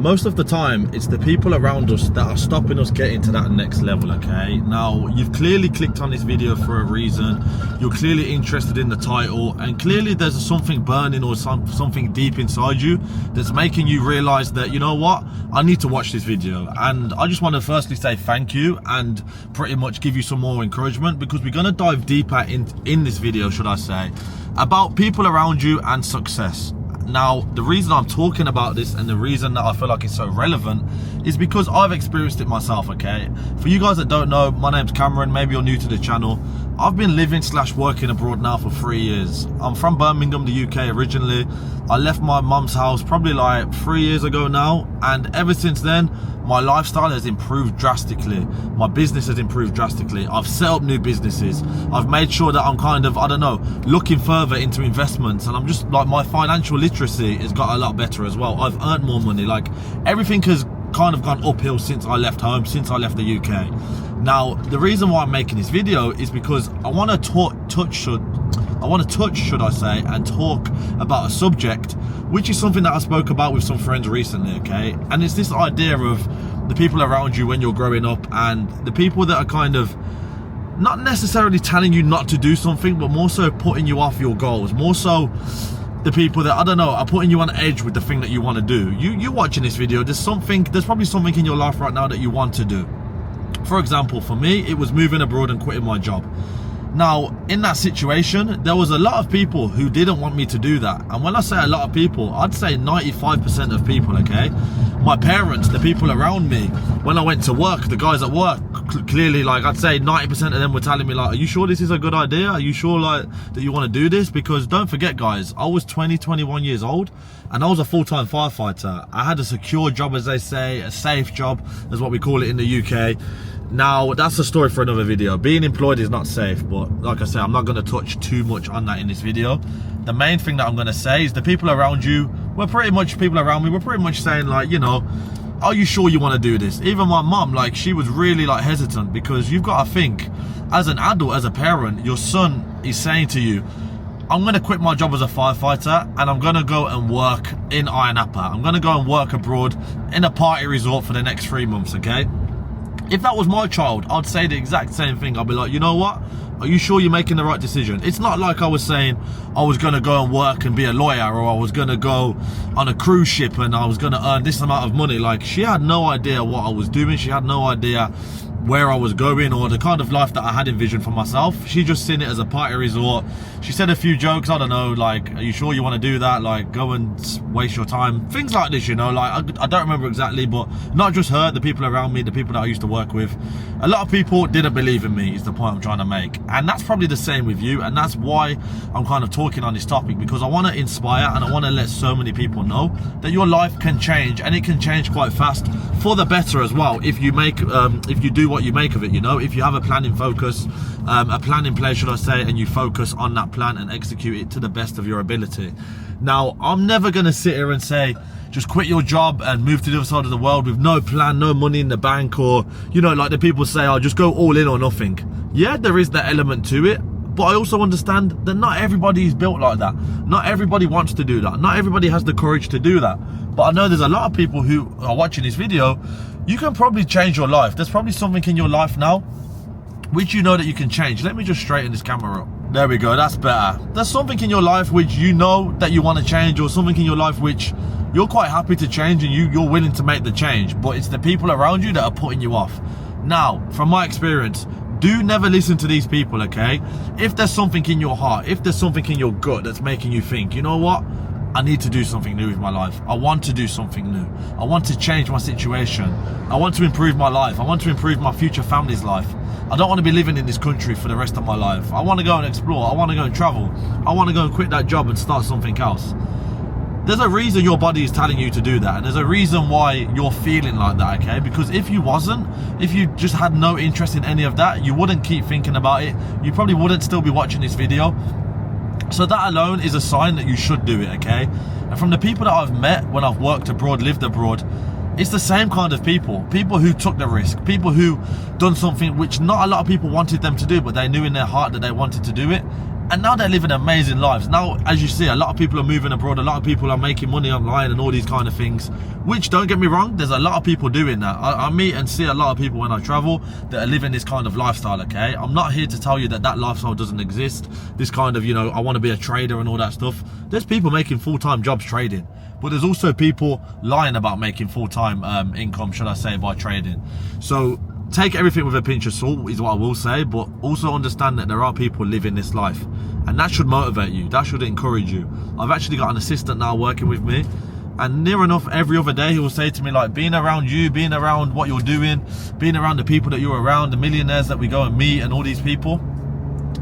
most of the time it's the people around us that are stopping us getting to that next level. Okay, now you've clearly clicked on this video for a reason. You're clearly interested in the title, and clearly there's something burning or something deep inside you that's making you realize that, you know what, I need to watch this video. And I just want to firstly say thank you and pretty much give you some more encouragement, because we're going to dive deeper in this video, should I say, about people around you and success. Now, the reason I'm talking about this and the reason that I feel like it's so relevant is because I've experienced it myself, okay? For you guys that don't know, my name's Cameron. Maybe you're new to the channel. I've been living / working abroad now for 3 years. I'm from Birmingham, the UK originally. I left my mum's house probably like 3 years ago now, and ever since then, my lifestyle has improved drastically. My business has improved drastically. I've set up new businesses. I've made sure that I'm kind of, I don't know, looking further into investments, and I'm just like, my financial literacy has got a lot better as well. I've earned more money. Like, everything has kind of gone uphill since I left home, since I left the UK. Now, the reason why I'm making this video is because I want to touch, should I say, and talk about a subject which is something that I spoke about with some friends recently, okay? And it's this idea of the people around you when you're growing up, and the people that are kind of not necessarily telling you not to do something, but more so putting you off your goals. More so the people that, I don't know, are putting you on edge with the thing that you want to do. You're watching this video, there's probably something in your life right now that you want to do. For example, for me, it was moving abroad and quitting my job. Now, in that situation, there was a lot of people who didn't want me to do that. And when I say a lot of people, I'd say 95% of people, okay? My parents, the people around me, when I went to work, the guys at work, clearly, like, I'd say 90% of them were telling me, like, are you sure this is a good idea? Are you sure, like, that you want to do this? Because don't forget, guys, I was 21 years old, and I was a full-time firefighter. I had a secure job, as they say, a safe job, is what we call it in the UK. Now, that's a story for another video. Being employed is not safe, but like I say, I'm not going to touch too much on that in this video. The main thing that I'm going to say is the people around you, people around me were pretty much saying, like, you know, are you sure you want to do this? Even my mum, like, she was really, like, hesitant, because you've got to think, as an adult, as a parent, your son is saying to you, I'm going to quit my job as a firefighter and I'm going to go and work in Ayia Napa. I'm going to go and work abroad in a party resort for the next 3 months, okay? If that was my child, I'd say the exact same thing. I'd be like, you know what? Are you sure you're making the right decision? It's not like I was saying I was going to go and work and be a lawyer, or I was going to go on a cruise ship and I was going to earn this amount of money. Like, she had no idea what I was doing. She had no idea where I was going or the kind of life that I had envisioned for myself. She just seen it as a party resort. She said a few jokes, I don't know, like, are you sure you want to do that? Like, go and waste your time. Things like this, you know, like, I don't remember exactly, but not just her, the people around me, the people that I used to work with. A lot of people didn't believe in me, is the point I'm trying to make. And that's probably the same with you, and that's why I'm kind of talking on this topic, because I want to inspire and I want to let so many people know that your life can change, and it can change quite fast for the better as well, if you do what you make of it, you know. If you have a plan in focus, a plan in place, should I say, and you focus on that plan and execute it to the best of your ability. Now, I'm never going to sit here and say just quit your job and move to the other side of the world with no plan, no money in the bank, or, you know, like the people say, oh, just go all in or nothing. Yeah, there is that element to it, but I also understand that not everybody is built like that. Not everybody wants to do that. Not everybody has the courage to do that. But I know there's a lot of people who are watching this video. You can probably change your life. There's probably something in your life now which you know that you can change. Let me just straighten this camera up. There we go, that's better. There's something in your life which you know that you want to change, or something in your life which you're quite happy to change and you're willing to make the change, but it's the people around you that are putting you off. Now, from my experience, do never listen to these people, okay? If there's something in your heart, if there's something in your gut that's making you think, you know what? I need to do something new with my life. I want to do something new. I want to change my situation. I want to improve my life. I want to improve my future family's life. I don't want to be living in this country for the rest of my life. I want to go and explore. I want to go and travel. I want to go and quit that job and start something else. There's a reason your body is telling you to do that, and there's a reason why you're feeling like that, okay? Because if you wasn't, if you just had no interest in any of that, you wouldn't keep thinking about it. You probably wouldn't still be watching this video. So that alone is a sign that you should do it, okay? And from the people that I've met when I've worked abroad, lived abroad, it's the same kind of people. People who took the risk. People who done something which not a lot of people wanted them to do, but they knew in their heart that they wanted to do it. And now they're living amazing lives. Now, as you see, a lot of people are moving abroad, a lot of people are making money online and all these kind of things, which, don't get me wrong, there's a lot of people doing that. I meet and see a lot of people when I travel that are living this kind of lifestyle, okay? I'm not here to tell you that that lifestyle doesn't exist. This kind of, you know, I want to be a trader and all that stuff. There's people making full-time jobs trading, but there's also people lying about making full-time income, should I say, by trading. So take everything with a pinch of salt is what I will say, but also understand that there are people living this life, and that should motivate you, that should encourage you. I've actually got an assistant now working with me, and near enough every other day he will say to me, like, being around you, being around what you're doing, being around the people that you're around, the millionaires that we go and meet and all these people,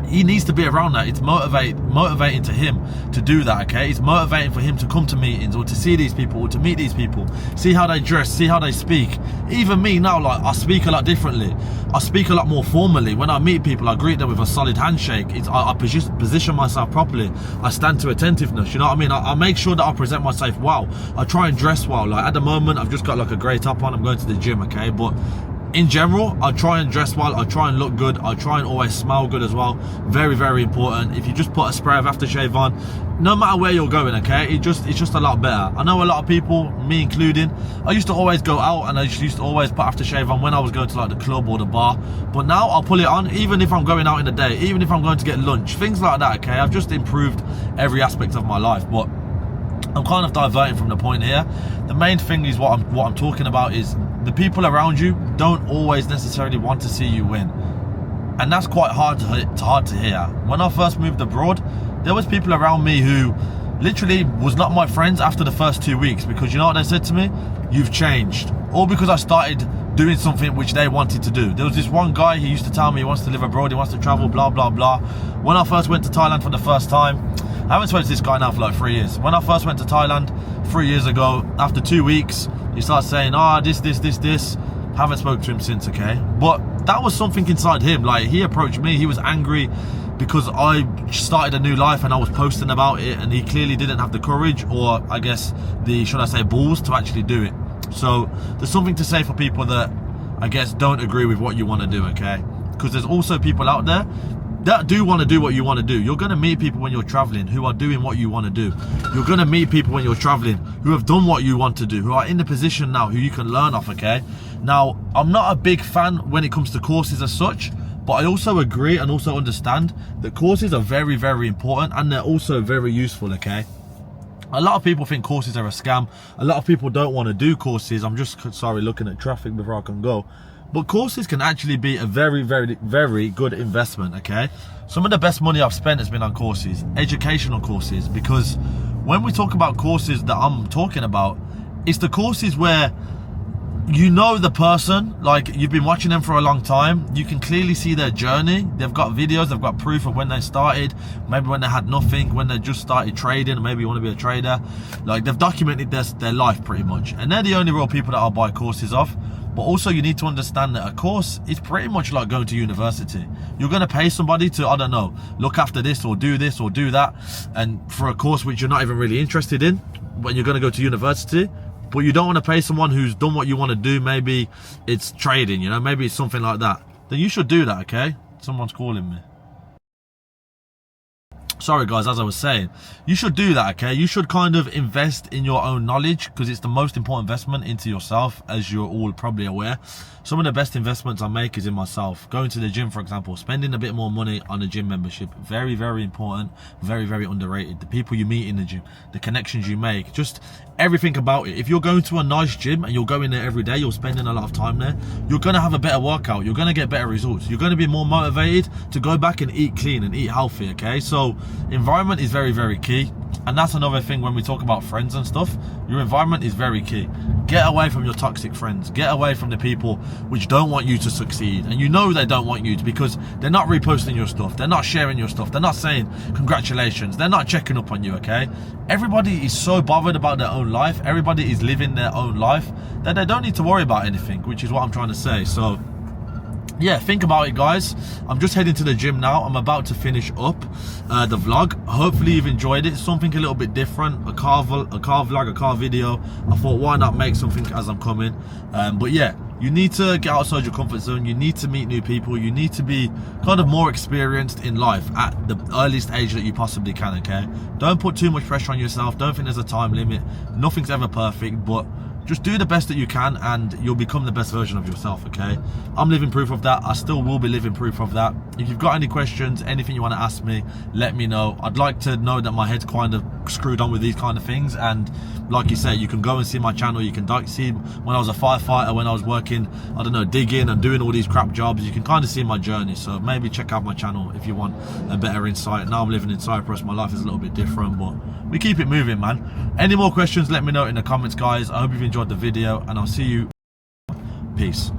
he needs to be around that. It's motivating to him to do that, okay? It's motivating for him to come to meetings or to see these people or to meet these people, see how they dress, see how they speak. Even me now, like, I speak a lot differently. I speak a lot more formally. When I meet people, I greet them with a solid handshake. I position myself properly. I stand to attentiveness, you know what I mean? I make sure that I present myself well. I try and dress well. Like, at the moment, I've just got like a grey top on. I'm going to the gym, okay? But in general, I try and dress well, I try and look good, I try and always smell good as well. Very, very important. If you just put a spray of aftershave on, no matter where you're going, okay, it's just a lot better. I know a lot of people, me including, I used to always go out and I just used to always put aftershave on when I was going to like the club or the bar, but now I'll pull it on even if I'm going out in the day, even if I'm going to get lunch, things like that, okay? I've just improved every aspect of my life. But I'm kind of diverting from the point here. The main thing is what I'm talking about is the people around you don't always necessarily want to see you win, and that's quite hard to hear. When I first moved abroad, there was people around me who literally was not my friends after the first 2 weeks, because you know what they said to me? You've changed. All because I started doing something which they wanted to do. There was this one guy, he used to tell me he wants to live abroad, he wants to travel, blah blah blah. When I first went to Thailand for the first time, I haven't spoken to this guy now for like 3 years. When I first went to Thailand 3 years ago, after 2 weeks, he starts saying, this. Haven't spoken to him since, okay? But that was something inside him. Like, he approached me, he was angry because I started a new life and I was posting about it, and he clearly didn't have the courage, or I guess the, should I say, balls to actually do it. So there's something to say for people that, I guess, don't agree with what you want to do, okay? Because there's also people out there that do want to do what you want to do. You're going to meet people when you're traveling who are doing what you want to do. You're going to meet people when you're traveling who have done what you want to do, who are in the position now who you can learn off, okay? Now, I'm not a big fan when it comes to courses as such, but I also agree and also understand that courses are very, very important, and they're also very useful, okay? A lot of people think courses are a scam. A lot of people don't want to do courses. I'm just, sorry, looking at traffic before I can go. But courses can actually be a very, very, very good investment, okay? Some of the best money I've spent has been on courses, educational courses, because when we talk about courses that I'm talking about, it's the courses where you know the person, like you've been watching them for a long time, you can clearly see their journey, they've got videos, they've got proof of when they started, maybe when they had nothing, when they just started trading, maybe you want to be a trader, like they've documented their life pretty much, and they're the only real people that I'll buy courses of. But also you need to understand that a course is pretty much like going to university. You're going to pay somebody to, I don't know, look after this or do that, and for a course which you're not even really interested in, when you're going to go to university. But you don't want to pay someone who's done what you want to do. Maybe it's trading, you know, maybe it's something like that. Then you should do that, okay? Someone's calling me. Sorry guys, as I was saying, you should do that, okay? You should kind of invest in your own knowledge, because it's the most important investment into yourself, as you're all probably aware. Some of the best investments I make is in myself. Going to the gym, for example, spending a bit more money on a gym membership. Very, very important, very, very underrated. The people you meet in the gym, the connections you make, just everything about it. If you're going to a nice gym and you're going there every day, you're spending a lot of time there, you're going to have a better workout, you're going to get better results, you're going to be more motivated to go back and eat clean and eat healthy, okay? So environment is very, very key. And that's another thing when we talk about friends and stuff. Your environment is very key. Get away from your toxic friends. Get away from the people which don't want you to succeed. And you know they don't want you to, because they're not reposting your stuff. They're not sharing your stuff. They're not saying congratulations. They're not checking up on you, okay? Everybody is so bothered about their own life. Everybody is living their own life that they don't need to worry about anything, which is what I'm trying to say. So yeah, think about it, guys. I'm just heading to the gym now. I'm about to finish up the vlog. Hopefully you've enjoyed it. Something a little bit different, a car vlog, a car video. I thought, why not make something as I'm coming? But yeah, you need to get outside your comfort zone. You need to meet new people. You need to be kind of more experienced in life at the earliest age that you possibly can, okay? Don't put too much pressure on yourself. Don't think there's a time limit. Nothing's ever perfect, but just do the best that you can and you'll become the best version of yourself, okay? I'm living proof of that. I still will be living proof of that. If you've got any questions, anything you want to ask me, let me know. I'd like to know that my head's kind of screwed on with these kind of things, and like you say, you can go and see my channel. You can see when I was a firefighter, when I was working, I don't know, digging and doing all these crap jobs. You can kind of see my journey, so maybe check out my channel if you want a better insight. Now I'm living in Cyprus, my life is a little bit different, but we keep it moving, man. Any more questions, let me know in the comments, guys. I hope you've enjoyed the video, and I'll see you. Peace.